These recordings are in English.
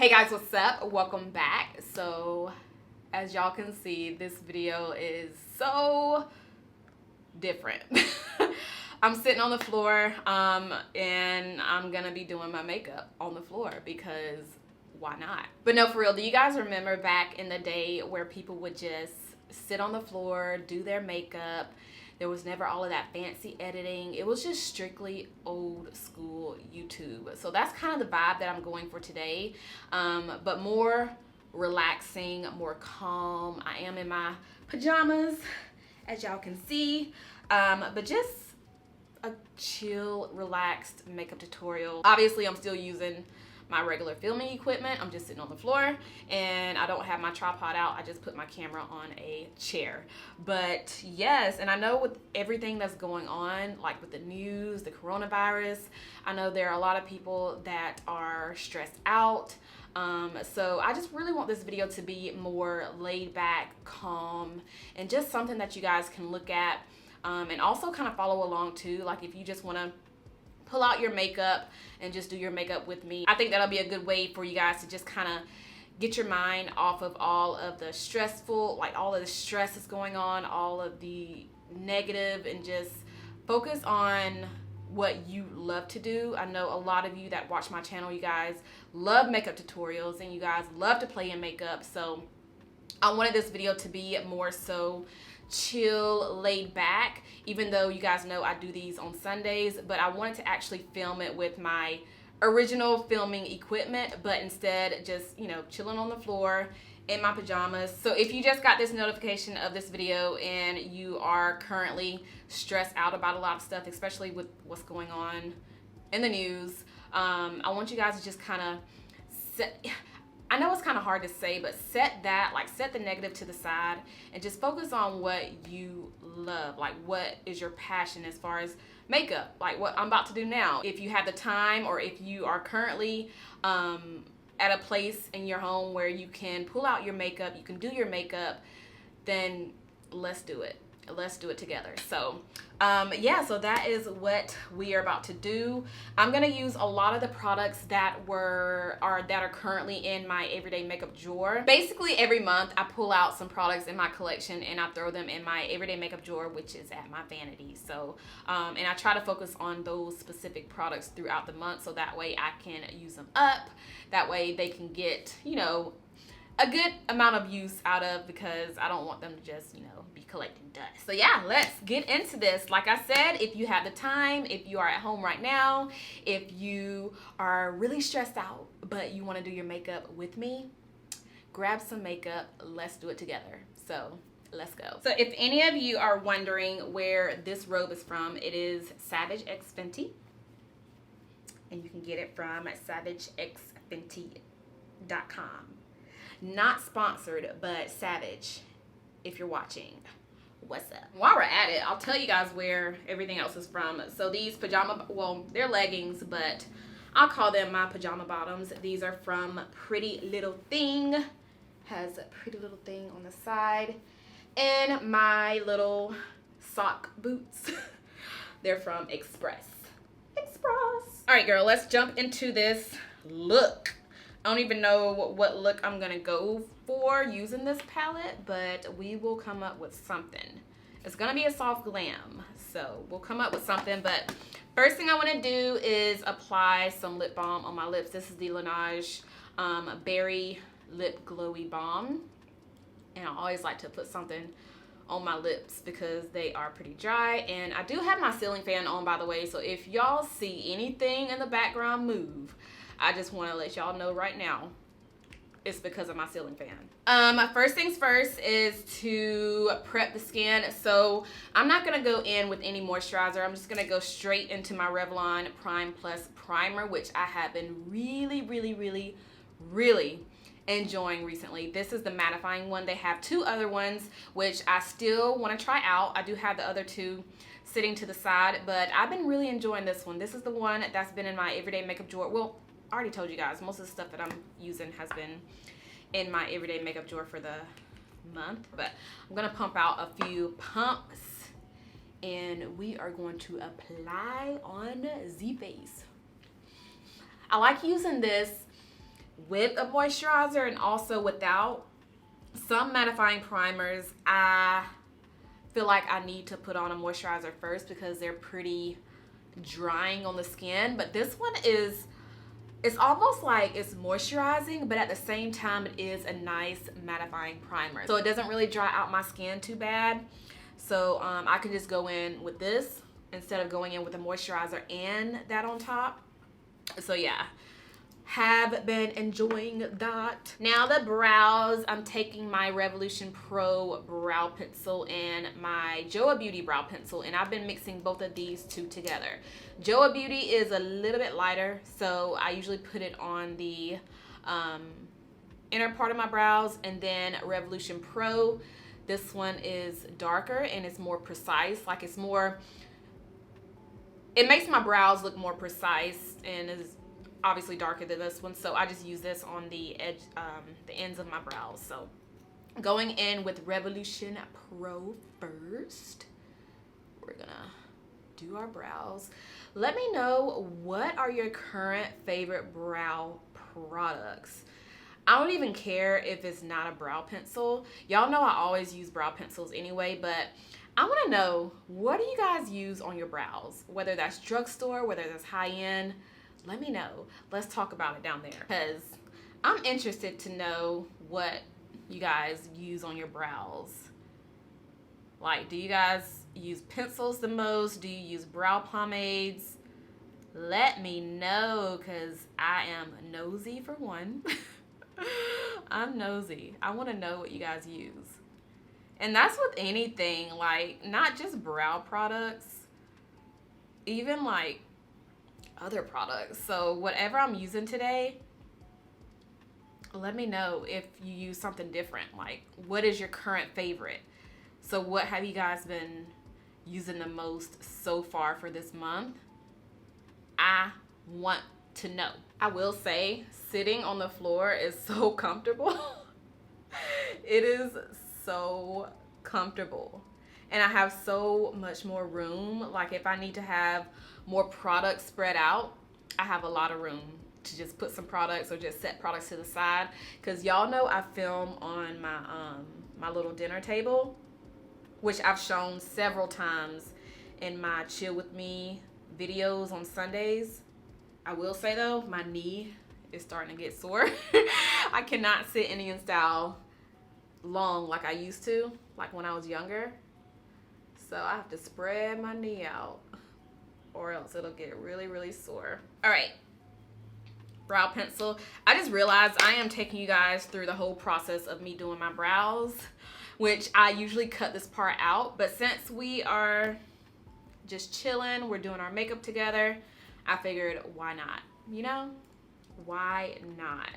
Hey guys, what's up? Welcome back. So as y'all can see, this video is so different. I'm sitting on the floor and I'm gonna be doing my makeup on the floor because why not? But no, for real, do you guys remember back in the day where people would just sit on the floor, do their makeup? There was never all of that fancy editing. It was just strictly old school YouTube. So that's kind of the vibe that I'm going for today. But more relaxing, more calm. I am in my pajamas, as y'all can see. But just a chill, relaxed makeup tutorial. Obviously, I'm still using my regular filming equipment. I'm just sitting on the floor and I don't have my tripod out. I just put my camera on a chair. But yes, and I know with everything that's going on, like with the news, the coronavirus, I know there are a lot of people that are stressed out. So I just really want this video to be more laid back, calm, and just something that you guys can look at and also kind of follow along too. Like if you just want to pull out your makeup and just do your makeup with me, I think that'll be a good way for you guys to just kind of get your mind off of all of the stressful, like all of the stress that's going on, all of the negative, and just focus on what you love to do. I know a lot of you that watch my channel, you guys love makeup tutorials and you guys love to play in makeup. So I wanted this video to be more so chill, laid back, even though you guys know I do these on Sundays, but I wanted to actually film it with my original filming equipment, but instead just, you know, chilling on the floor in my pajamas. So if you just got this notification of this video and you are currently stressed out about a lot of stuff, especially with what's going on in the news, I want you guys to just kind of set, I know it's kind of hard to say, but set the negative to the side and just focus on what you love. Like what is your passion as far as makeup, like what I'm about to do now. If you have the time, or if you are currently at a place in your home where you can pull out your makeup, you can do your makeup, then let's do it. Let's do it together. So yeah, so that is what we are about to do. I'm gonna use a lot of the products that are currently in my everyday makeup drawer. Basically every month I pull out some products in my collection and I throw them in my everyday makeup drawer, which is at my vanity. So and I try to focus on those specific products throughout the month so that way I can use them up. That way they can get, you know, a good amount of use out of, because I don't want them to just, you know, be collecting dust. So yeah, let's get into this. Like I said, if you have the time, if you are at home right now, if you are really stressed out but you want to do your makeup with me, grab some makeup, let's do it together. So let's go. So if any of you are wondering where this robe is from, it is Savage X Fenty, and you can get it from SavageXFenty.com. Not sponsored, but Savage, if you're watching, what's up? While we're at it, I'll tell you guys where everything else is from. So these pajama, well, they're leggings, but I'll call them my pajama bottoms. These are from Pretty Little Thing. Has a Pretty Little Thing on the side. And my little sock boots, they're from Express. All right, girl, let's jump into this look. I don't even know what look I'm gonna go for using this palette, but we will come up with something. It's gonna be a soft glam, so we'll come up with something. But first thing I wanna do is apply some lip balm on my lips. This is the Laneige Berry Lip Glowy Balm. And I always like to put something on my lips because they are pretty dry. And I do have my ceiling fan on, by the way, so if y'all see anything in the background move, I just want to let y'all know right now it's because of my ceiling fan. First things first is to prep the skin. So I'm not going to go in with any moisturizer. I'm just going to go straight into my Revlon Prime Plus Primer, which I have been really enjoying recently. This is the mattifying one. They have two other ones which I still want to try out. I do have the other two sitting to the side, but I've been really enjoying this one. This is the one that's been in my everyday makeup drawer. Well, I already told you guys, most of the stuff that I'm using has been in my everyday makeup drawer for the month, but I'm gonna pump out a few pumps and we are going to apply on the face. I like using this with a moisturizer and also without. Some mattifying primers, I feel like I need to put on a moisturizer first because they're pretty drying on the skin. But this one is, it's almost like it's moisturizing, but at the same time it is a nice mattifying primer. So it doesn't really dry out my skin too bad. So I can just go in with this instead of going in with a moisturizer and that on top. So yeah, have been enjoying that. Now the brows, I'm taking my Revolution Pro brow pencil and my Joah Beauty brow pencil, and I've been mixing both of these two together. Joah Beauty is a little bit lighter, so I usually put it on the inner part of my brows, and then Revolution Pro, this one is darker and it's more precise. Like it's more, it makes my brows look more precise and is obviously darker than this one. So I just use this on the edge, the ends of my brows. So going in with Revolution Pro first, we're gonna do our brows. Let me know, what are your current favorite brow products? I don't even care if it's not a brow pencil. Y'all know I always use brow pencils anyway, but I want to know, what do you guys use on your brows? Whether that's drugstore, whether that's high-end, let me know. Let's talk about it down there, because I'm interested to know what you guys use on your brows. Like, do you guys use pencils the most? Do you use brow pomades? Let me know, because I am nosy for one. I'm nosy. I want to know what you guys use. And that's with anything, like not just brow products, even like other products. So whatever I'm using today, let me know if you use something different. Like, what is your current favorite? So what have you guys been using the most so far for this month? I want to know. I will say, sitting on the floor is so comfortable. It is so comfortable, and I have so much more room. Like if I need to have more products spread out, I have a lot of room to just put some products or just set products to the side, because y'all know I film on my my little dinner table, which I've shown several times in my Chill With Me videos on Sundays. I will say though, my knee is starting to get sore. I cannot sit Indian style long like I used to, like when I was younger. So I have to spread my knee out or else it'll get really, really sore. All right, brow pencil. I just realized I am taking you guys through the whole process of me doing my brows, which I usually cut this part out, but since we are just chilling, we're doing our makeup together, I figured, why not? You know, why not?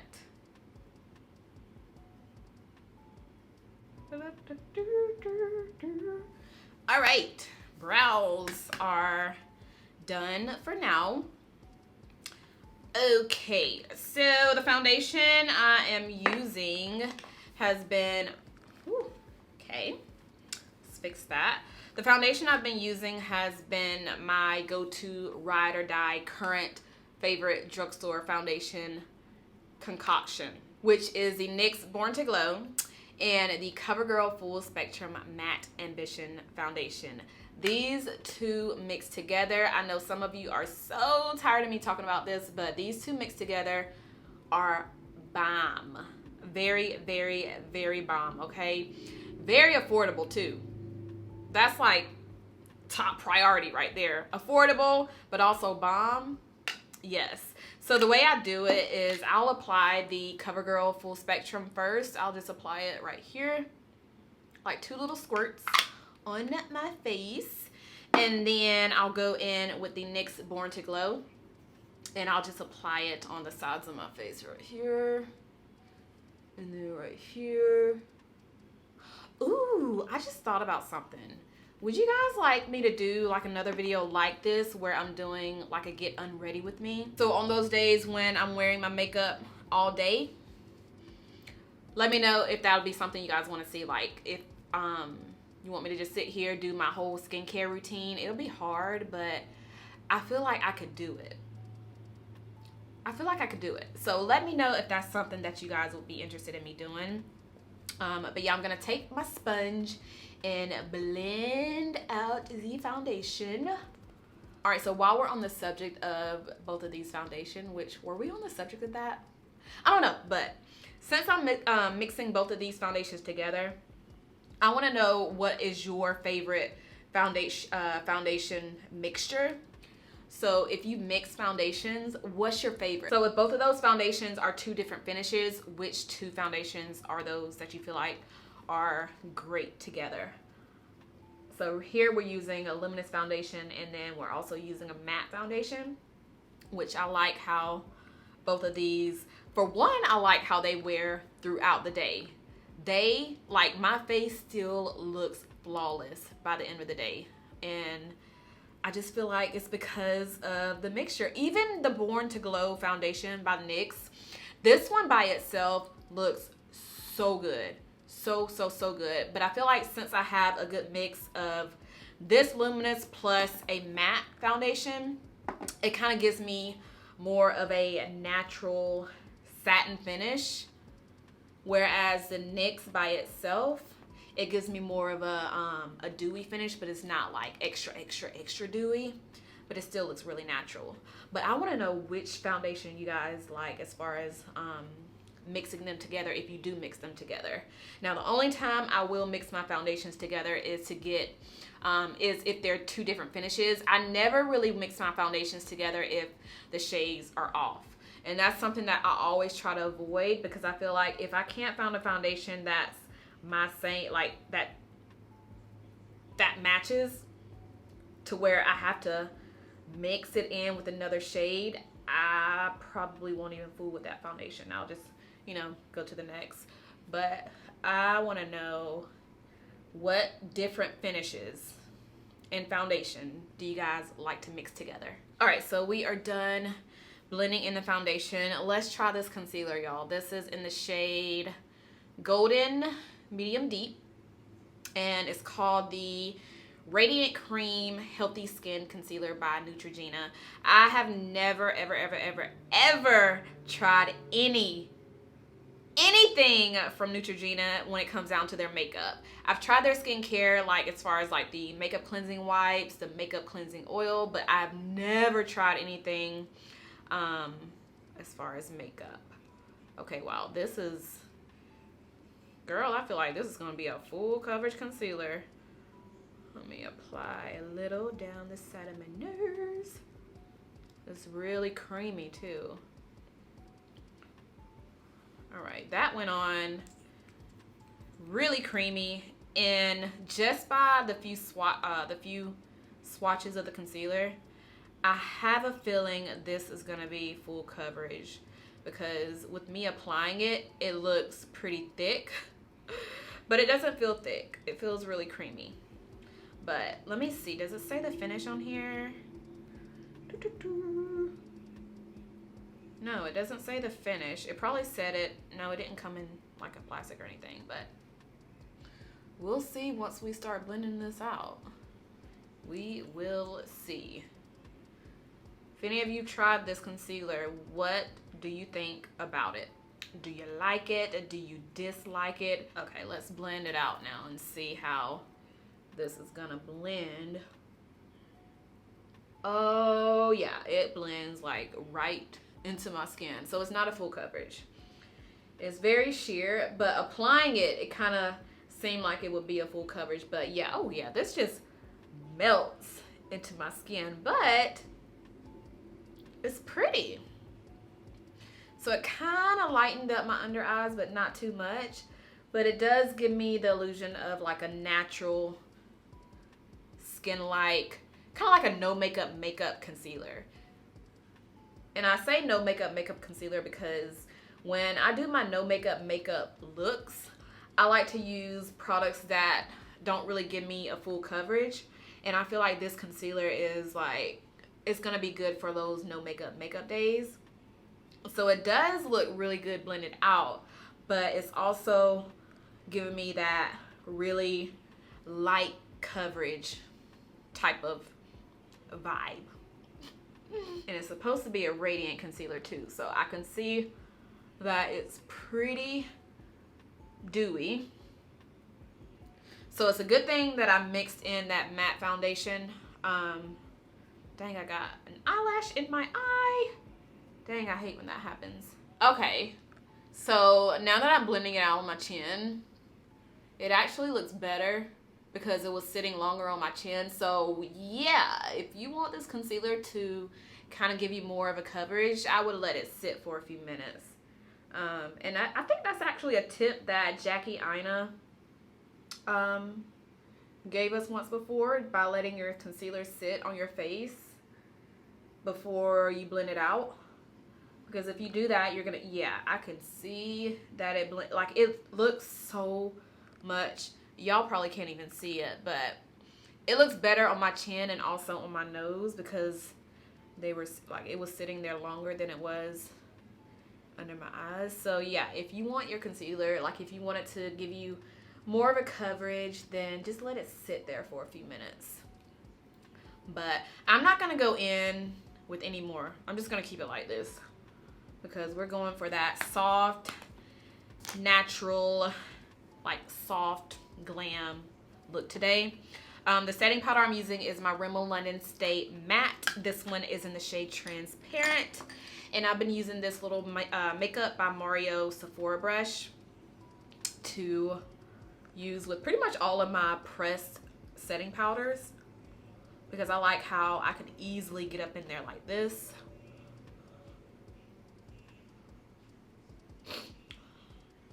All right, brows are done for now. Okay, so the foundation I am using has been, okay, let's fix that. The foundation I've been using has been my go-to ride or die current favorite drugstore foundation concoction, which is the NYX Born to Glow and the Covergirl Full Spectrum Matte Ambition Foundation. These two mixed together, I know some of you are so tired of me talking about this, but these two mixed together are bomb. Very, very, very bomb, okay? Very affordable too. That's like top priority right there. Affordable, but also bomb. Yes. So the way I do it is I'll apply the Covergirl Full Spectrum first. I'll just apply it right here, like 2 little squirts on my face. And then I'll go in with the NYX Born to Glow, and I'll just apply it on the sides of my face right here. And then right here. Ooh, I just thought about something. Would you guys like me to do like another video like this where I'm doing like a get unready with me? So on those days when I'm wearing my makeup all day, let me know if that would be something you guys want to see. Like if you want me to just sit here, do my whole skincare routine. It'll be hard, but I feel like I could do it. I feel like I could do it. So let me know if that's something that you guys would be interested in me doing. But yeah, I'm gonna take my sponge and blend out the foundation. All right, so while we're on the subject of both of these foundation, which, were we on the subject of that? I don't know, but since I'm mixing both of these foundations together, I want to know what is your favorite foundation mixture. So if you mix foundations, what's your favorite? So if both of those foundations are two different finishes, which two foundations are those that you feel like are great together? So here we're using a luminous foundation, and then we're also using a matte foundation, which I like how both of these, for one, I like how they wear throughout the day. Like, my face still looks flawless by the end of the day. And I just feel like it's because of the mixture. Even the Born to Glow foundation by NYX, this one by itself looks so good. So good. But I feel like since I have a good mix of this luminous plus a matte foundation, it kind of gives me more of a natural satin finish. Whereas the NYX by itself, it gives me more of a dewy finish, but it's not like extra dewy, but it still looks really natural. But I want to know which foundation you guys like as far as mixing them together, if you do mix them together. Now, the only time I will mix my foundations together is to get, is if they're two different finishes. I never really mix my foundations together if the shades are off. And that's something that I always try to avoid, because I feel like if I can't find a foundation that's my same, like that matches to where I have to mix it in with another shade, I probably won't even fool with that foundation. I'll just, you know, go to the next. But I want to know what different finishes and foundation do you guys like to mix together. All right, so we are done blending in the foundation. Let's try this concealer, y'all. This is in the shade Golden Medium Deep, and it's called the Radiant Cream Healthy Skin Concealer by Neutragena. I have never ever tried anything from Neutrogena when it comes down to their makeup. I've tried their skincare, like as far as like the makeup cleansing wipes, the makeup cleansing oil, but I've never tried anything as far as makeup. Okay, wow, this is, girl, I feel like this is gonna be a full coverage concealer. Let me apply a little down the side of my nose. It's really creamy too. All right, that went on really creamy, and just by the few swatches of the concealer, I have a feeling this is gonna be full coverage, because with me applying it, it looks pretty thick, but it doesn't feel thick. It feels really creamy. But let me see, does it say the finish on here? No, it doesn't say the finish. It probably said it. No, it didn't come in like a plastic or anything, but we'll see once we start blending this out. We will see. If any of you tried this concealer, what do you think about it? Do you like it? Do you dislike it? Okay, let's blend it out now and see how this is gonna blend. Oh yeah, it blends like right into my skin. So it's not a full coverage. It's very sheer, but applying it, it kind of seemed like it would be a full coverage. But yeah, oh yeah, this just melts into my skin, but it's pretty. So it kind of lightened up my under eyes, but not too much. But it does give me the illusion of like a natural skin-like, kind of like a no makeup concealer. And I say no makeup concealer because when I do my no makeup looks, I like to use products that don't really give me a full coverage. And I feel like this concealer is like, it's gonna be good for those no makeup days. So it does look really good blended out, but it's also giving me that really light coverage type of vibe. And it's supposed to be a radiant concealer too. So I can see that it's pretty dewy. So it's a good thing that I mixed in that matte foundation. Dang, I got an eyelash in my eye. Dang, I hate when that happens. Okay, so now that I'm blending it out on my chin, it actually looks better because it was sitting longer on my chin. So yeah, if you want this concealer to kind of give you more of a coverage, I would let it sit for a few minutes. And I think that's actually a tip that Jackie Aina gave us once before, by letting your concealer sit on your face before you blend it out. Because if you do that, you're gonna, yeah, I can see that it blend, like it looks so much, y'all probably can't even see it, but it looks better on my chin and also on my nose because they were like, it was sitting there longer than it was under my eyes. So yeah, if you want your concealer, like if you want it to give you more of a coverage, then just let it sit there for a few minutes. But I'm not gonna go in with any more. I'm just gonna keep it like this because we're going for that soft, natural, like soft glam look today. The setting powder I'm using is my Rimmel London Stay Matte. This one is in the shade Transparent. And I've been using this little Makeup by Mario Sephora brush to use with pretty much all of my pressed setting powders because I like how I can easily get up in there like this.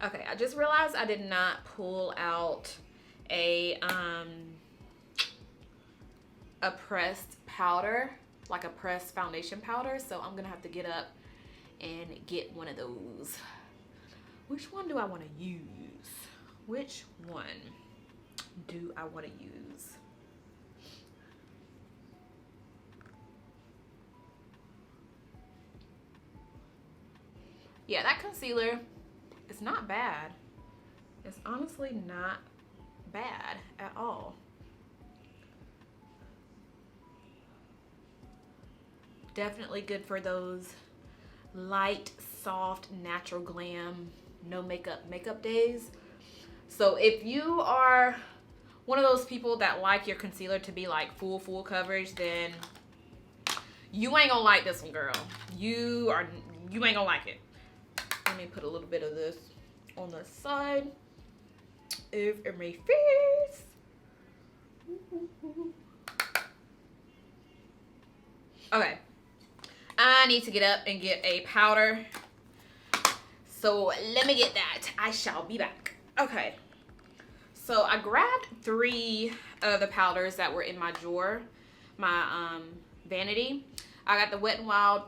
Okay, I just realized I did not pull out a pressed powder, like a pressed foundation powder, so I'm gonna have to get up and get one of those. Which one do I want to use? Which one do I want to use? Yeah, that concealer is not bad. It's honestly not bad at all. Definitely good for those light, soft, natural glam, no makeup days. So if you are one of those people that like your concealer to be like full coverage, then you ain't gonna like this one, girl. You ain't gonna like it. Let me put a little bit of this on the side of my face. Okay, I need to get up and get a powder. So let me get that. I shall be back. Okay, so I grabbed 3 of the powders that were in my drawer, my vanity. I got the Wet n Wild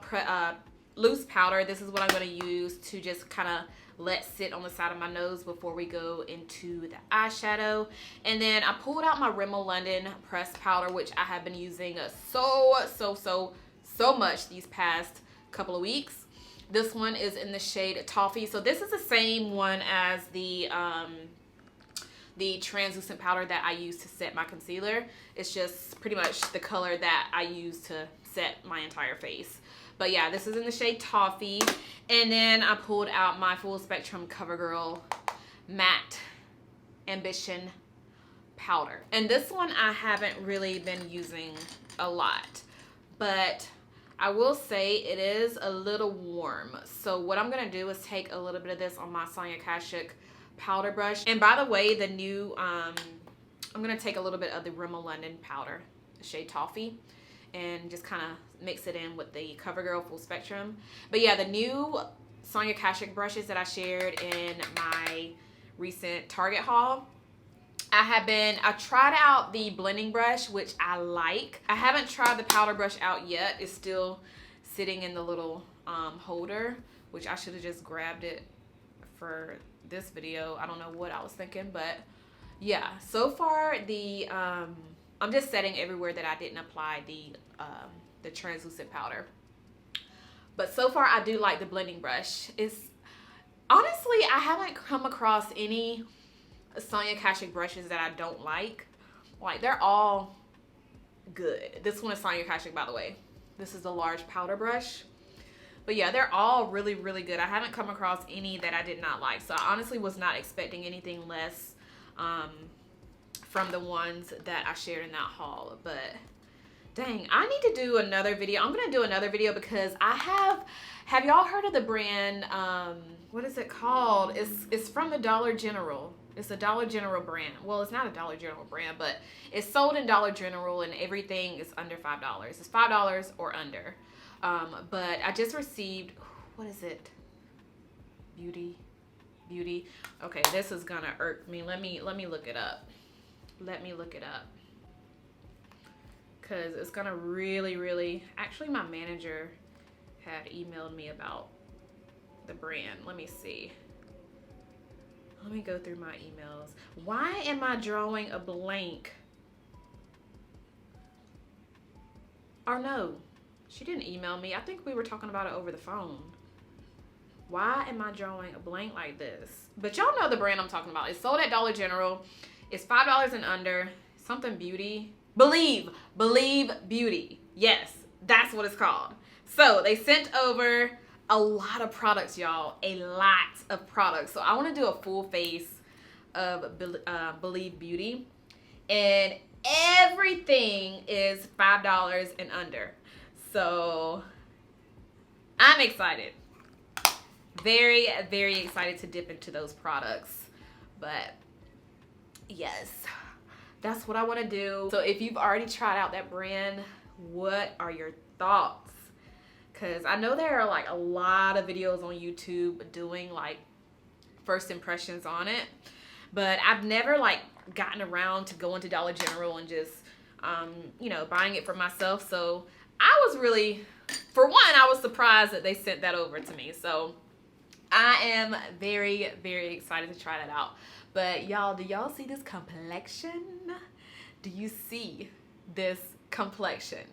loose powder. This is what I'm going to use to just kind of let sit on the side of my nose before we go into the eyeshadow. And then I pulled out my Rimmel London pressed powder, which I have been using so much these past couple of weeks. This one is in the shade Toffee. So this is the same one as the translucent powder that I use to set my concealer. It's just pretty much the color that I use to set my entire face. But yeah, this is in the shade Toffee. And then I pulled out my Full Spectrum Covergirl Matte Ambition powder. And this one I haven't really been using a lot, but I will say it is a little warm. So what I'm gonna do is take a little bit of this on my Sonia Kashuk powder brush. And by the way, the new, I'm gonna take a little bit of the Rimmel London powder, the shade Toffee, and just kind of mix it in with the CoverGirl Full Spectrum. But yeah, the new Sonia Kashuk brushes that I shared in my recent Target haul, I tried out the blending brush, which I like. I haven't tried the powder brush out yet. It's still sitting in the little holder, which I should have just grabbed it for this video. I don't know what I was thinking, but yeah, so far the I'm just setting everywhere that I didn't apply the translucent powder. But so far I do like the blending brush. It's honestly, I haven't come across any Sonia Kashuk brushes that I don't like. Like, they're all good. This one is Sonia Kashuk, by the way. This is the large powder brush. But yeah, they're all really, really good. I haven't come across any that I did not like. So I honestly was not expecting anything less from the ones that I shared in that haul. But dang, I need to do another video. I'm gonna do another video because I have y'all heard of the brand, what is it called? It's from the Dollar General. It's a Dollar General brand. Well, it's not a Dollar General brand, but it's sold in Dollar General and everything is under $5. It's $5 or under. But I just received, what is it? Beauty. Okay, this is gonna irk me. Let me look it up. Let me look it up. Cause it's gonna really, actually my manager had emailed me about the brand. Let me see. Let me go through my emails. Why am I drawing a blank? Or no, she didn't email me. I think we were talking about it over the phone. Why am I drawing a blank like this? But y'all know the brand I'm talking about. It's sold at Dollar General. It's $5 and under. Something Beauty. Believe Beauty. Yes, that's what it's called. So they sent over a lot of products, y'all. A lot of products. So I want to do a full face of Believe Beauty. And everything is $5 and under. So I'm excited. Very excited to dip into those products. But yes, that's what I want to do. So if you've already tried out that brand, what are your thoughts? Because I know there are like a lot of videos on YouTube doing like first impressions on it, but I've never like gotten around to going to Dollar General and just you know, buying it for myself. So I was really, for one, I was surprised that they sent that over to me. So I am very excited to try that out. But y'all, do y'all see this complexion? Do you see this complexion?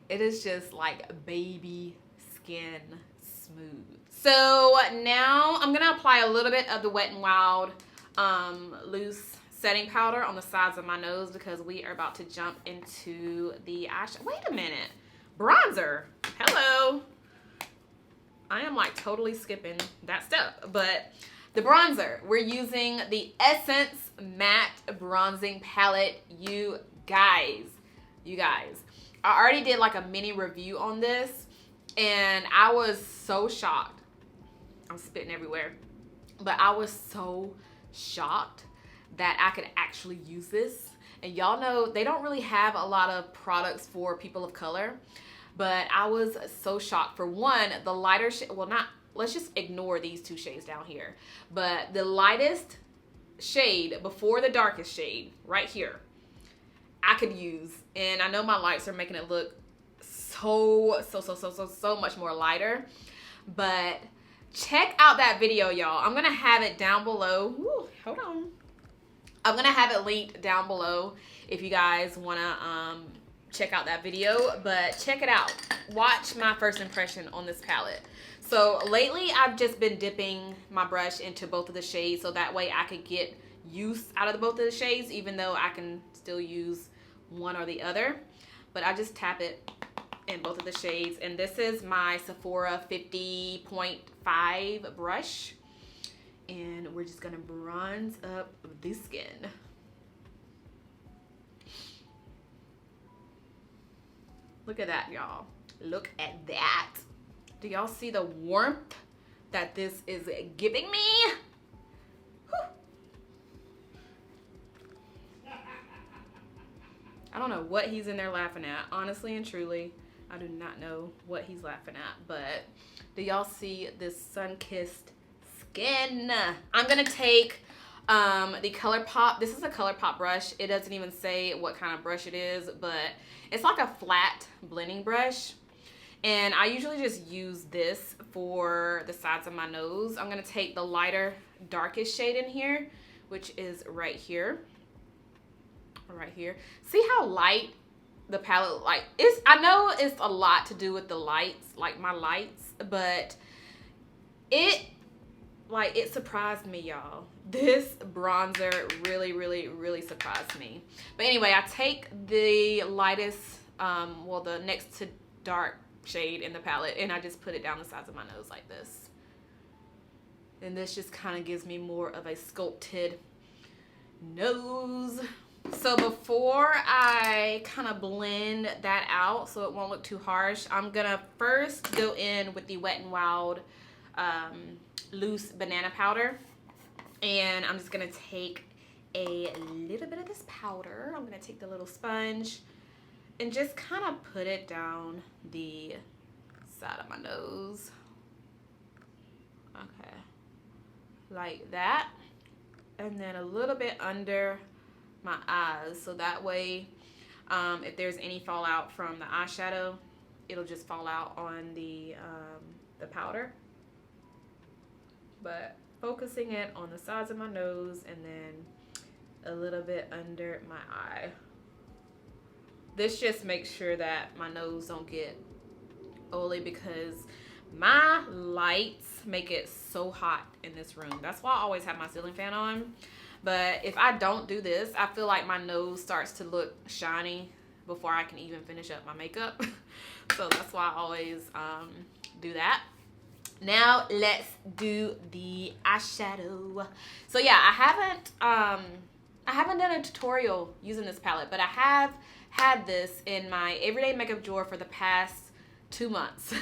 It is just like baby skin smooth. So now I'm gonna apply a little bit of the Wet n Wild loose setting powder on the sides of my nose because we are about to jump into the eyeshadow. Wait a minute, bronzer. Hello. I am like totally skipping that step, but the bronzer, we're using the Essence Matte Bronzing Palette. You guys, I already did like a mini review on this and I was so shocked. I'm spitting everywhere, but I was so shocked that I could actually use this. And y'all know they don't really have a lot of products for people of color, but I was so shocked. For one, the lighter shade, well, not, let's just ignore these two shades down here, but the lightest shade before the darkest shade right here, I could use. And I know my lights are making it look so much more lighter, but check out that video, y'all. I'm gonna have it down below. Ooh, hold on. I'm gonna have it linked down below if you guys wanna check out that video, but check it out. Watch my first impression on this palette. So lately I've just been dipping my brush into both of the shades so that way I could get use out of both of the shades, even though I can still use one or the other. But I just tap it in both of the shades. And this is my Sephora 50.5 brush. And we're just gonna bronze up the skin. Look at that, y'all. Look at that. Do y'all see the warmth that this is giving me? Whew. I don't know what he's in there laughing at. Honestly and truly, I do not know what he's laughing at. But do y'all see this sun-kissed skin? I'm gonna take the ColourPop. This is a ColourPop brush. It doesn't even say what kind of brush it is, but it's like a flat blending brush. And I usually just use this for the sides of my nose. I'm gonna take the lighter, darkest shade in here, which is right here. Right here. See how light the palette, like, is. I know it's a lot to do with the lights, like my lights, but it surprised me, y'all. This bronzer really surprised me. But anyway, I take the lightest well, the next to dark shade in the palette, and I just put it down the sides of my nose like this. And this just kind of gives me more of a sculpted nose. So before I kind of blend that out so it won't look too harsh, I'm gonna first go in with the Wet n Wild loose banana powder, and I'm just gonna take a little bit of this powder. I'm gonna take the little sponge and just kind of put it down the side of my nose. Okay, like that. And then a little bit under my eyes, so that way if there's any fallout from the eyeshadow, it'll just fall out on the powder. But focusing it on the sides of my nose and then a little bit under my eye. This just makes sure that my nose don't get oily, because my lights make it so hot in this room. That's why I always have my ceiling fan on. But if I don't do this, I feel like my nose starts to look shiny before I can even finish up my makeup. So that's why I always do that. Now let's do the eyeshadow. So yeah, I haven't done a tutorial using this palette, but I have had this in my everyday makeup drawer for the past 2 months.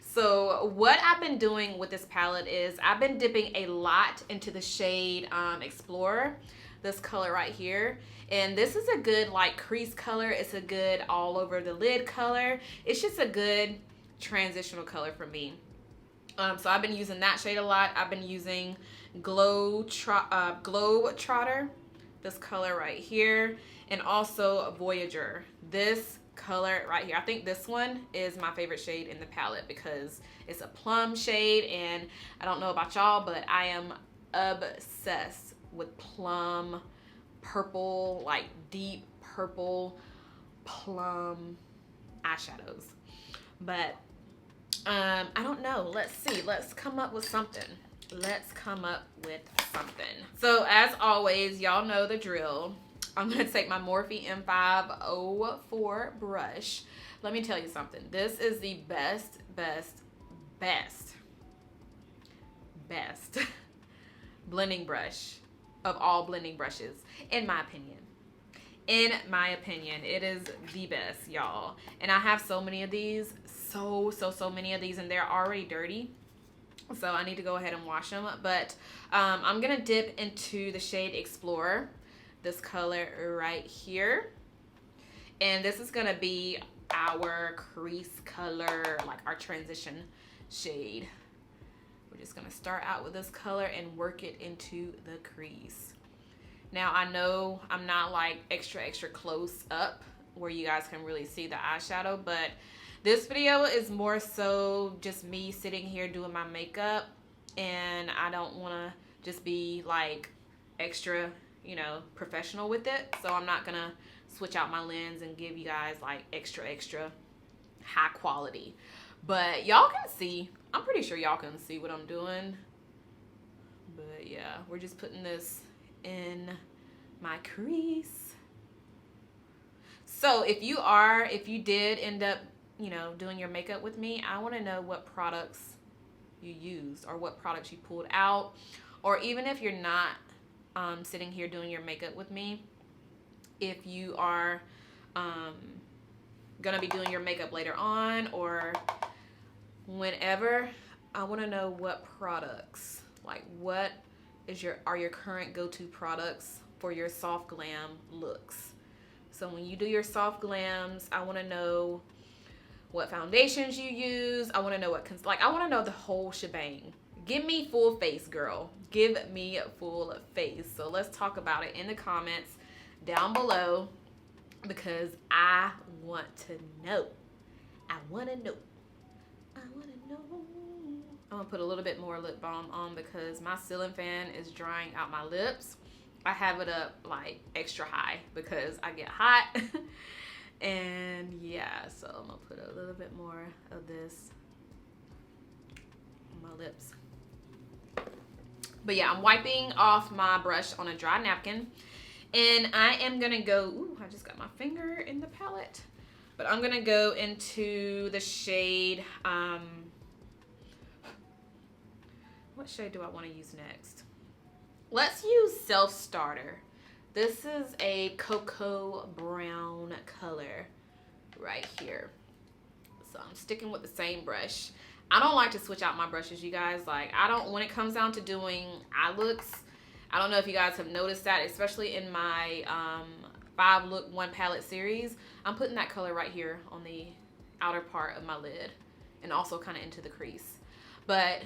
So what I've been doing with this palette is I've been dipping a lot into the shade Explorer, this color right here. And this is a good like crease color. It's a good all over the lid color. It's just a good transitional color for me. So I've been using that shade a lot. I've been using Globetrotter, this color right here, and also Voyager, this color right here. I think this one is my favorite shade in the palette because it's a plum shade, and I don't know about y'all, but I am obsessed with plum purple, like deep purple plum eyeshadows. But I don't know. Let's see. Let's come up with something. So as always, y'all know the drill. I'm going to take my Morphe M504 brush. Let me tell you something. This is the best blending brush of all blending brushes, in my opinion. In my opinion, it is the best, y'all. And I have so many of these, so many of these, and they're already dirty. So I need to go ahead and wash them. But I'm going to dip into the shade Explorer, this color right here. And this is going to be our crease color, like our transition shade. We're just going to start out with this color and work it into the crease. Now I know I'm not like extra close up where you guys can really see the eyeshadow, but this video is more so just me sitting here doing my makeup, and I don't want to just be like extra, you know, professional with it. So I'm not gonna switch out my lens and give you guys like extra high quality. But y'all can see, I'm pretty sure y'all can see what I'm doing. But yeah, we're just putting this in my crease. So if you did end up, you know, doing your makeup with me, I want to know what products you used or what products you pulled out. Or even if you're not sitting here doing your makeup with me, if you are gonna be doing your makeup later on or whenever, I want to know what products, like what are your current go-to products for your soft glam looks. So when you do your soft glams, I want to know what foundations you use. I want to know I want to know the whole shebang. Give me full face, girl. Give me full face. So let's talk about it in the comments down below, because I want to know. I want to know. I'm gonna put a little bit more lip balm on because my ceiling fan is drying out my lips. I have it up like extra high because I get hot. And yeah, so I'm gonna put a little bit more of this on my lips. But yeah, I'm wiping off my brush on a dry napkin, and I am gonna go, ooh, I just got my finger in the palette. But I'm gonna go into the shade, what shade do I want to use next? Let's use Self Starter. This is a cocoa brown color right here. So I'm sticking with the same brush. I don't like to switch out my brushes, you guys. Like, I don't, when it comes down to doing eye looks, I don't know if you guys have noticed that, especially in my 5 look 1 palette series. I'm putting that color right here on the outer part of my lid and also kind of into the crease. But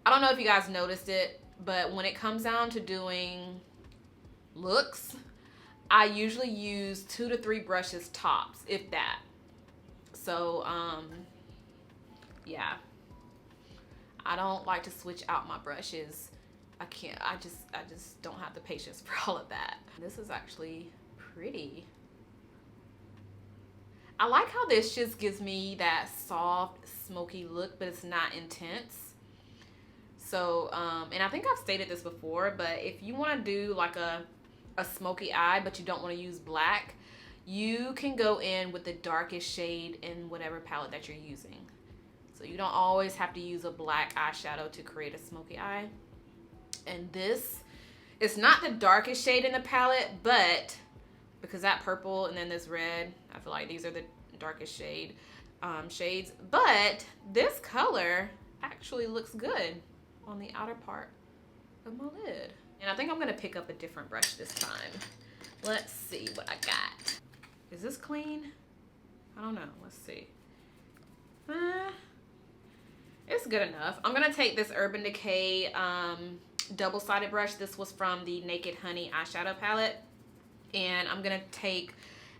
I don't know if you guys noticed it, but when it comes down to doing looks, I usually use 2 to 3 brushes tops, if that. So yeah, I don't like to switch out my brushes. I can't, I just don't have the patience for all of that. This is actually pretty. I like how this just gives me that soft, smoky look, but it's not intense. So, and I think I've stated this before, but if you want to do like a smoky eye, but you don't want to use black, you can go in with the darkest shade in whatever palette that you're using. So you don't always have to use a black eyeshadow to create a smoky eye. And this is not the darkest shade in the palette, but because that purple and then this red, I feel like these are the darkest shades. But this color actually looks good on the outer part of my lid. And I think I'm gonna pick up a different brush this time. Let's see what I got. Is this clean? I don't know, let's see. It's good enough. I'm gonna take this Urban Decay double-sided brush. This was from the Naked Honey eyeshadow palette. And I'm gonna take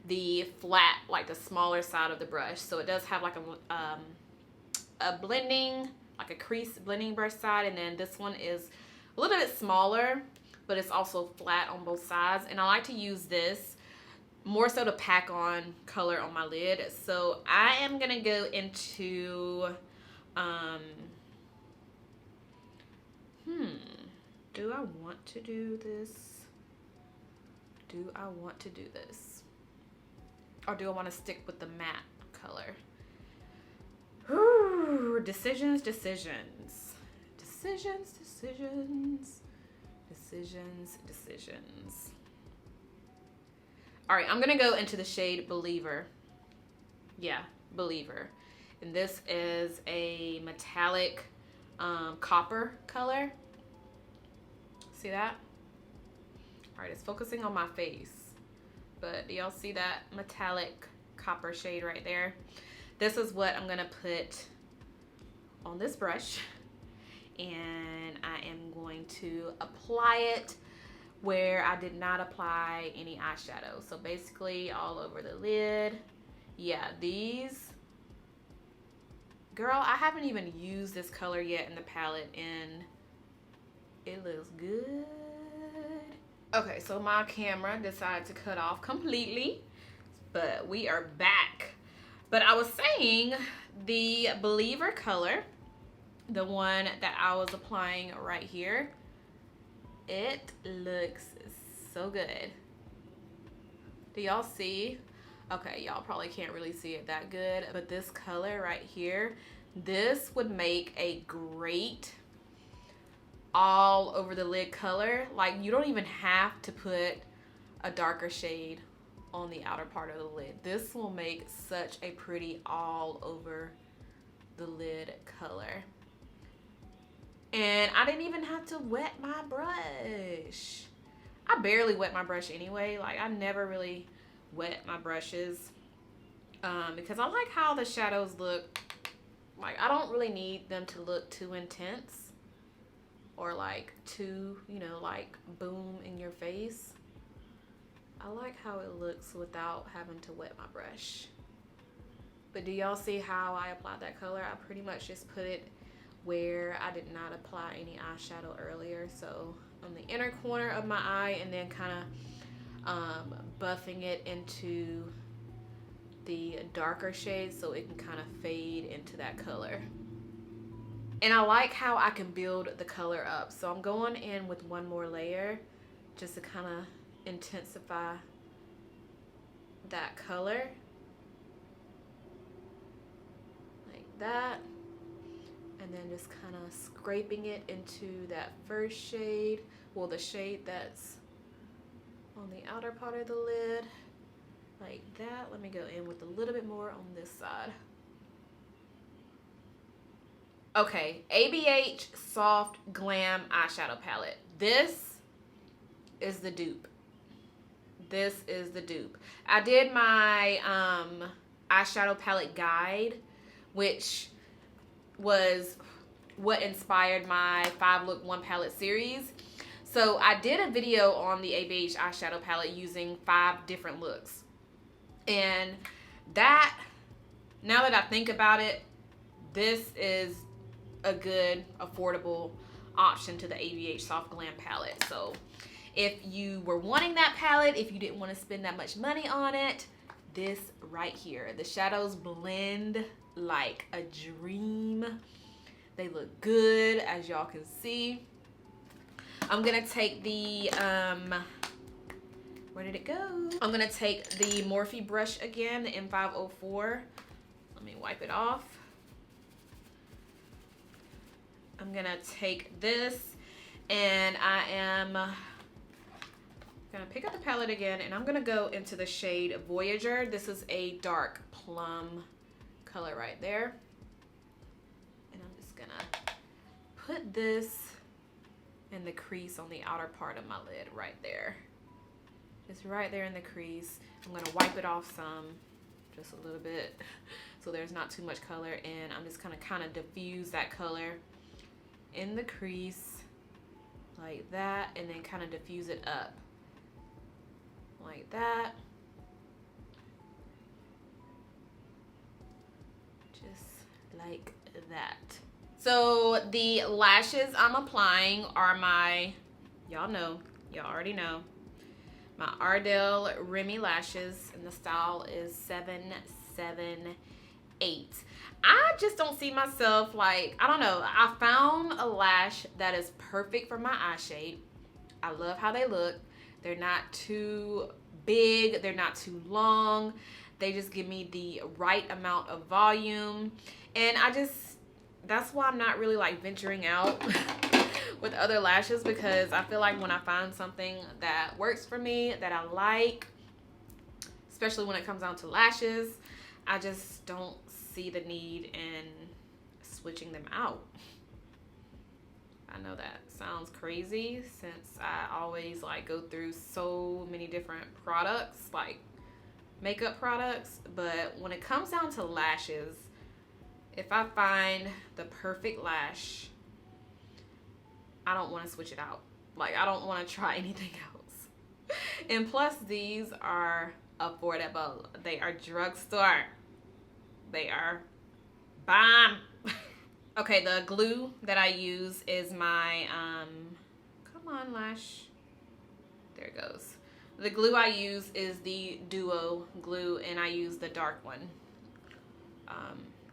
the flat, like the smaller side of the brush. So it does have like a blending, like a crease blending brush side. And then this one is a little bit smaller, but it's also flat on both sides. And I like to use this more so to pack on color on my lid. So I am gonna go into, do I want to do this? Do I want to do this? Or do I want to stick with the matte color? Ooh, decisions. All right, I'm gonna go into the shade Believer. Yeah, Believer. And this is a metallic copper color. See that? All right, it's focusing on my face, but do y'all see that metallic copper shade right there? This is what I'm gonna put on this brush, and I am going to apply it where I did not apply any eyeshadow. So basically all over the lid. Yeah, these, girl, I haven't even used this color yet in the palette, and it looks good. Okay, so my camera decided to cut off completely, but we are back. But I was saying the Believer color, the one that I was applying right here, it looks so good. Do y'all see? Okay, y'all probably can't really see it that good, but this color right here, this would make a great all over the lid color. Like, you don't even have to put a darker shade on the outer part of the lid. This will make such a pretty all over the lid color. And I didn't even have to wet my brush. I barely wet my brush anyway. Like, I never really wet my brushes because I like how the shadows look. Like, I don't really need them to look too intense or like too, you know, like boom in your face. I like how it looks without having to wet my brush. But do y'all see how I applied that color? I pretty much just put it where I did not apply any eyeshadow earlier. So on the inner corner of my eye, and then kind of buffing it into the darker shade so it can kind of fade into that color. And I like how I can build the color up. So I'm going in with one more layer just to kind of intensify that color. that. And then just kind of scraping it into that first shade. Well, the shade that's on the outer part of the lid. Like that. Let me go in with a little bit more on this side. Okay, ABH Soft Glam Eyeshadow Palette. This is the dupe. This is the dupe. I did my eyeshadow palette guide, which was what inspired my 5 look 1 palette series. So I did a video on the ABH eyeshadow palette using 5 different looks. And that, now that I think about it, this is a good, affordable option to the ABH Soft Glam palette. So if you were wanting that palette, if you didn't want to spend that much money on it, this right here. The shadows blend like a dream. They look good, as y'all can see. I'm gonna take the, where did it go? I'm gonna take the Morphe brush again, the M504. Let me wipe it off. I'm gonna take this and I am gonna pick up the palette again and I'm gonna go into the shade Voyager. This is a dark plum color right there. And I'm just gonna put this in the crease on the outer part of my lid right there. It's right there in the crease. I'm gonna wipe it off some, just a little bit, so there's not too much color, and I'm just gonna kind of diffuse that color in the crease like that, and then kind of diffuse it up like that. Just like that. So the lashes I'm applying are my, y'all know, y'all already know, my Ardell Remy lashes, and the style is 778. I just don't see myself, like, I don't know. I found a lash that is perfect for my eye shade. I love how they look. They're not too big. They're not too long. They just give me the right amount of volume. And that's why I'm not really like venturing out with other lashes, because I feel like when I find something that works for me, that I like, especially when it comes down to lashes, I just don't see the need in switching them out. I know that sounds crazy, since I always like go through so many different products, like makeup products, but when it comes down to lashes, if I find the perfect lash, I don't want to switch it out. Like, I don't want to try anything else. And plus, these are affordable. They are drugstore. They are bomb. Okay, the glue that I use is my, come on, lash. There it goes. The glue I use is the Duo glue, and I use the dark one.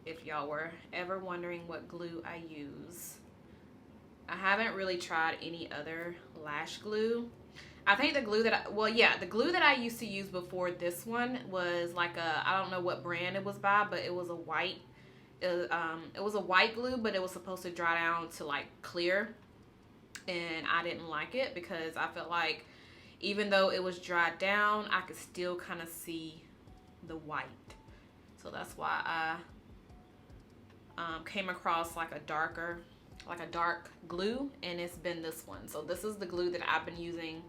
If y'all were ever wondering what glue I use. I haven't really tried any other lash glue. I think the glue that the glue that I used to use before this one was like a, I don't know what brand it was by, but it was a white, it was a white glue, but it was supposed to dry down to like clear, and I didn't like it because I felt like even though it was dried down, I could still kind of see the white. So that's why I came across like a dark glue, and it's been this one. So this is the glue that I've been using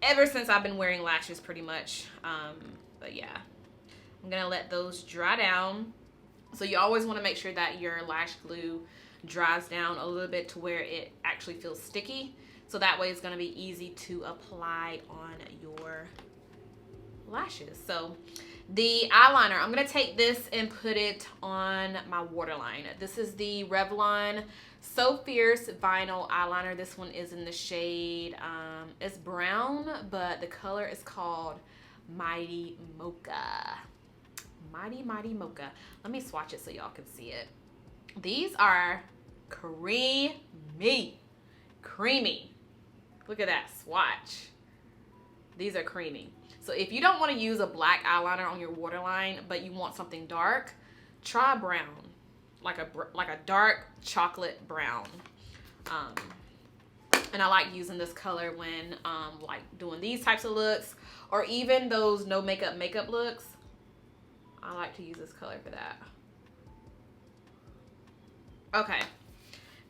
ever since I've been wearing lashes, pretty much. But yeah, I'm gonna let those dry down. So you always want to make sure that your lash glue dries down a little bit to where it actually feels sticky, so that way it's gonna be easy to apply on your lashes. So the eyeliner, I'm gonna take this and put it on my waterline. This is the Revlon So Fierce Vinyl Eyeliner. This one is in the shade, it's brown, but the color is called Mighty Mocha. Mighty Mocha. Let me swatch it so y'all can see it. These are creamy. Look at that swatch. These are creamy. So if you don't want to use a black eyeliner on your waterline, but you want something dark, try brown. like a dark chocolate brown. And I like using this color when like doing these types of looks, or even those no makeup looks. I like to use this color for that. Okay,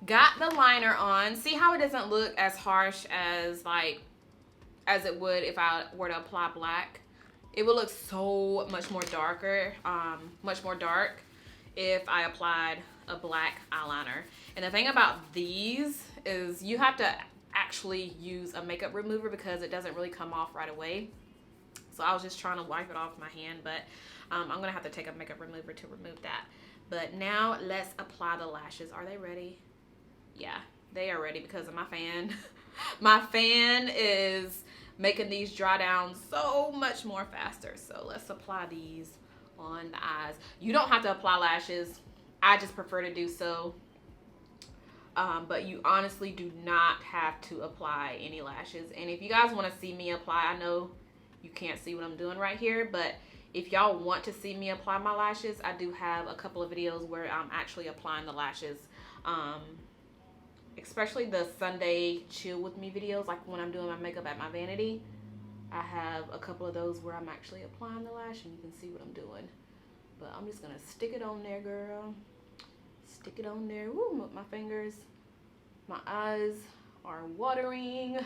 got the liner on. See how it doesn't look as harsh as it would if I were to apply black? It would look so much more darker, much more dark if I applied a black eyeliner. And the thing about these is you have to actually use a makeup remover because it doesn't really come off right away. So I was just trying to wipe it off my hand, but I'm gonna have to take a makeup remover to remove that. But now let's apply the lashes. Are they ready? Yeah, they are ready because of my fan. My fan is making these dry down so much more faster. So let's apply these on the eyes. You don't have to apply lashes. I just prefer to do so. But you honestly do not have to apply any lashes. And if you guys want to see me apply, I know you can't see what I'm doing right here, but if y'all want to see me apply my lashes, I do have a couple of videos where I'm actually applying the lashes. Especially the Sunday chill with me videos, like when I'm doing my makeup at my vanity. I have a couple of those where I'm actually applying the lash and you can see what I'm doing. But I'm just gonna stick it on there, girl. Stick it on there. Woo, my fingers. My eyes are watering.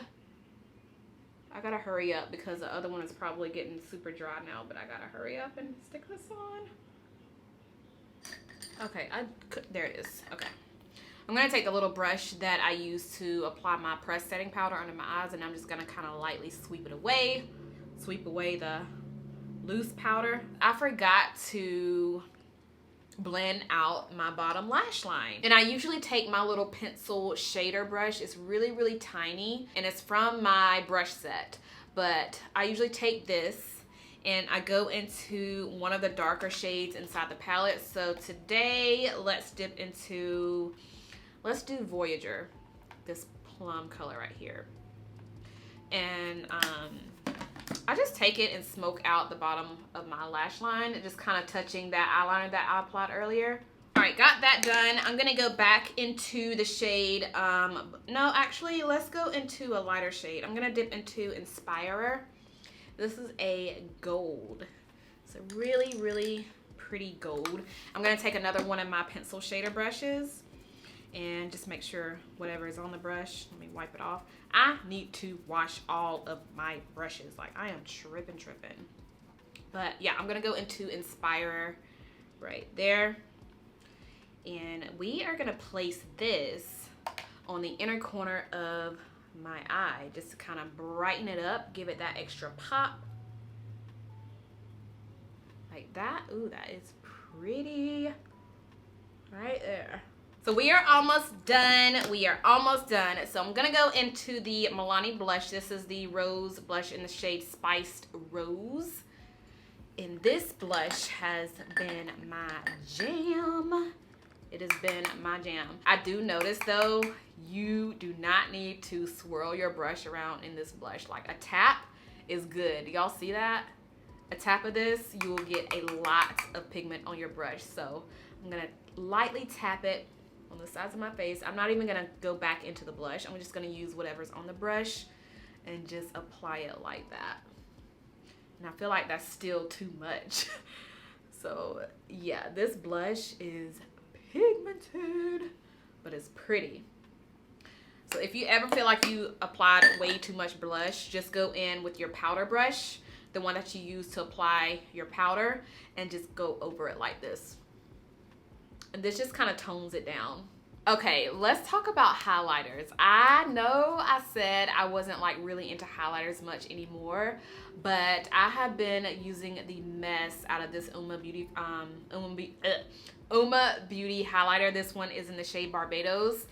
I gotta hurry up because the other one is probably getting super dry now, but I gotta hurry up and stick this on. Okay, there it is. Okay. I'm gonna take the little brush that I use to apply my pressed setting powder under my eyes, and I'm just gonna kind of lightly sweep it away. Sweep away the loose powder. I forgot to blend out my bottom lash line, and I usually take my little pencil shader brush. It's really, really tiny, and it's from my brush set, but I usually take this and I go into one of the darker shades inside the palette. So today, let's do Voyager, this plum color right here. And I just take it and smoke out the bottom of my lash line, just kind of touching that eyeliner that I applied earlier. All right, got that done. I'm gonna go back into the shade, no, actually, let's go into a lighter shade. I'm gonna dip into Inspirer. This is a gold. It's a really, really pretty gold. I'm gonna take another one of my pencil shader brushes and just make sure whatever is on the brush, let me wipe it off. I need to wash all of my brushes. Like, I am tripping. But yeah, I'm gonna go into Inspirer right there. And we are gonna place this on the inner corner of my eye just to kind of brighten it up, give it that extra pop. Like that. Ooh, that is pretty right there. So we are almost done. So I'm gonna go into the Milani blush. This is the Rose blush in the shade Spiced Rose. And this blush has been my jam. It has been my jam. I do notice though, you do not need to swirl your brush around in this blush. Like, a tap is good. Y'all see that? A tap of this, you will get a lot of pigment on your brush. So I'm gonna lightly tap it on the sides of my face. I'm not even gonna go back into the blush. I'm just gonna use whatever's on the brush and just apply it like that. And I feel like that's still too much. So yeah, this blush is pigmented, but it's pretty. So if you ever feel like you applied way too much blush, just go in with your powder brush, the one that you use to apply your powder, and just go over it like this. And this just kind of tones it down. Okay, let's talk about highlighters. I know I said I wasn't like really into highlighters much anymore, but I have been using the mess out of this Uma Beauty highlighter. This one is in the shade Barbados.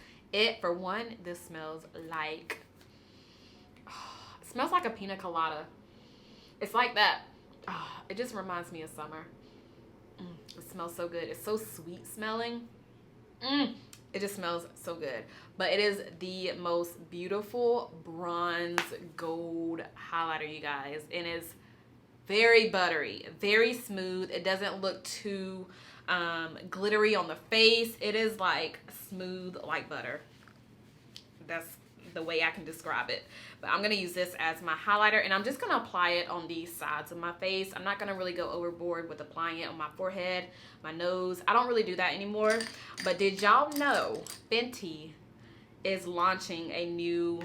For one, this smells like, it smells like a pina colada. It's like that. It just reminds me of summer. It smells so good. It's so sweet smelling. It just smells so good. But it is the most beautiful bronze gold highlighter, you guys. And it's very buttery, very smooth. It doesn't look too glittery on the face. It is like smooth like butter. That's the way I can describe it. But I'm gonna use this as my highlighter, and I'm just gonna apply it on these sides of my face. I'm not gonna really go overboard with applying it on my forehead, my nose. I don't really do that anymore. But did y'all know Fenty is launching a new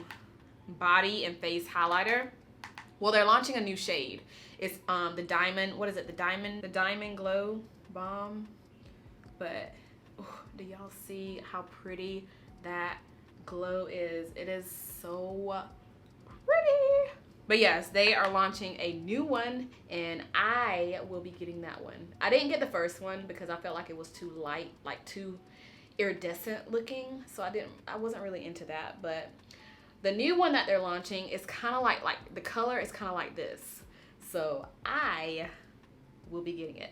body and face highlighter? Well, they're launching a new shade. It's the diamond, what is it? The diamond glow bomb. But do y'all see how pretty that glow is? It is so pretty. But yes, they are launching a new one, and I will be getting that one. I didn't get the first one because I felt like it was too light, like too iridescent looking, so I wasn't really into that. But the new one that they're launching is kind of like the color is kind of like this, so I will be getting it.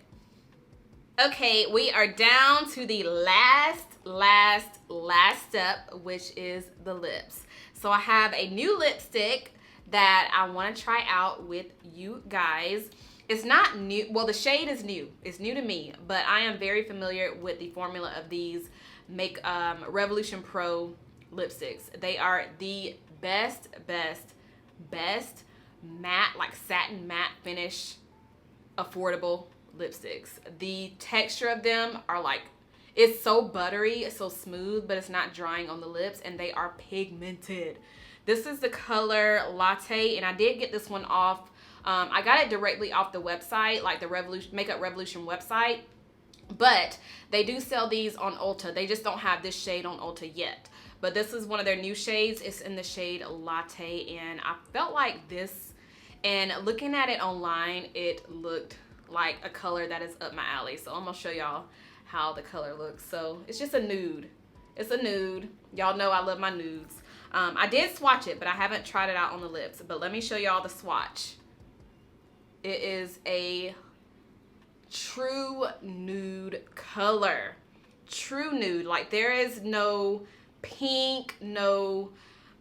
Okay, we are down to the last step, which is the lips. So I have a new lipstick that I want to try out with you guys. It's not new, well, the shade is new. It's new to me, but I am very familiar with the formula of these Revolution Pro lipsticks. They are the best matte, like satin matte finish, affordable lipsticks. The texture of them are like, it's so buttery, it's so smooth, but it's not drying on the lips, and they are pigmented. This is the color Latte, and I did get this one off. I got it directly off the website, like the Makeup Revolution website, but they do sell these on Ulta. They just don't have this shade on Ulta yet. But this is one of their new shades. It's in the shade Latte, and I felt like this, and looking at it online, it looked like a color that is up my alley. So I'm gonna show y'all how the color looks. So it's just a nude. It's a nude. Y'all know I love my nudes. I did swatch it, but I haven't tried it out on the lips. But let me show y'all the swatch. It is a true nude color. True nude. Like, there is no pink, no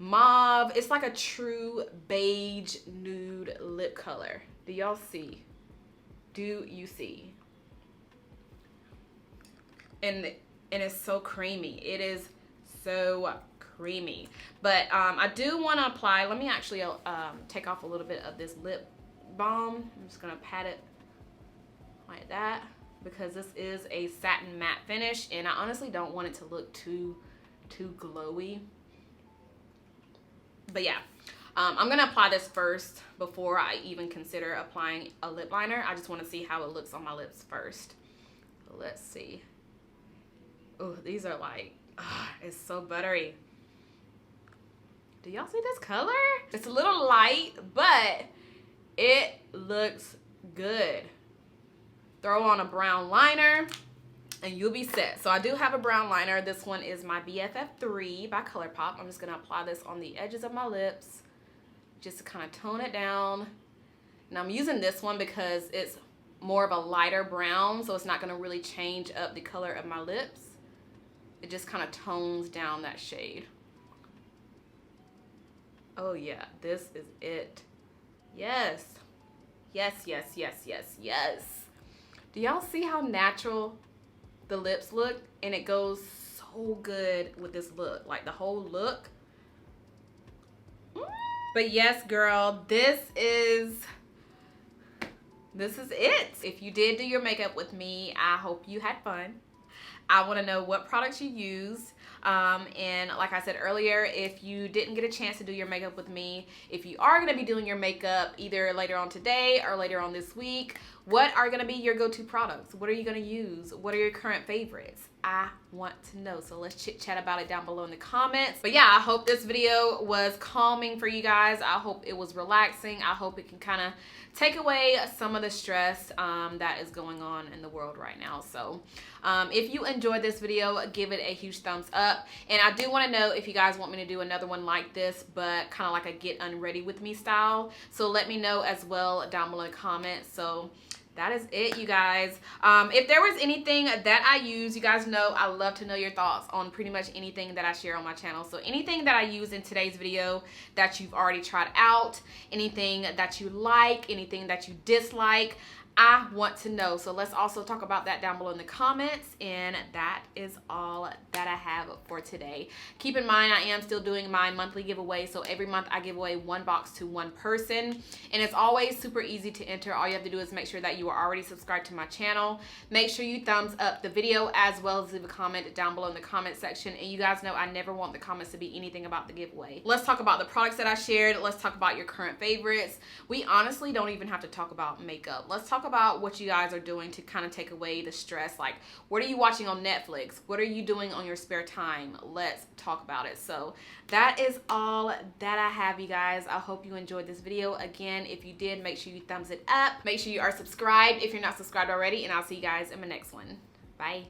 mauve. It's like a true beige nude lip color. Do y'all see? Do you see? And it's so creamy. It is so creamy. But I do want to apply, let me actually take off a little bit of this lip balm. I'm just gonna pat it like that, because this is a satin matte finish, and I honestly don't want it to look too glowy. But yeah, I'm gonna apply this first before I even consider applying a lip liner. I just want to see how it looks on my lips first. So let's see. Oh, these are like, it's so buttery. Do y'all see this color? It's a little light, but it looks good. Throw on a brown liner and you'll be set. So I do have a brown liner. This one is my BFF3 by ColourPop. I'm just gonna apply this on the edges of my lips just to kind of tone it down. And I'm using this one because it's more of a lighter brown, so it's not gonna really change up the color of my lips. It just kind of tones down that shade. Oh yeah, this is it. Yes. Yes, yes, yes, yes, yes. Do y'all see how natural the lips look? And it goes so good with this look, like the whole look. But yes, girl, this is it. If you did do your makeup with me, I hope you had fun. I want to know what products you used. And like I said earlier, if you didn't get a chance to do your makeup with me, if you are going to be doing your makeup either later on today or later on this week, what are going to be your go-to products? What are you going to use? What are your current favorites? I want to know. So let's chit chat about it down below in the comments. But yeah, I hope this video was calming for you guys. I hope it was relaxing. I hope it can kind of take away some of the stress that is going on in the world right now. So if you enjoyed this video, give it a huge thumbs up. And I do want to know if you guys want me to do another one like this, but kind of like a get unready with me style. So let me know as well down below in the comments. So that is it, you guys. If there was anything that I use, you guys know I love to know your thoughts on pretty much anything that I share on my channel. So anything that I use in today's video that you've already tried out, anything that you like, anything that you dislike, I want to know. So let's also talk about that down below in the comments. And that is all that I have for today. Keep in mind, I am still doing my monthly giveaway. So every month I give away one box to one person. And it's always super easy to enter. All you have to do is make sure that you are already subscribed to my channel. Make sure you thumbs up the video, as well as leave a comment down below in the comment section. And you guys know I never want the comments to be anything about the giveaway. Let's talk about the products that I shared. Let's talk about your current favorites. We honestly don't even have to talk about makeup. Let's talk about what you guys are doing to kind of take away the stress. Like, what are you watching on Netflix? What are you doing on your spare time? Let's talk about it. So that is all that I have, you guys. I hope you enjoyed this video. Again, if you did, make sure you thumbs it up. Make sure you are subscribed if you're not subscribed already, and I'll see you guys in my next one. Bye.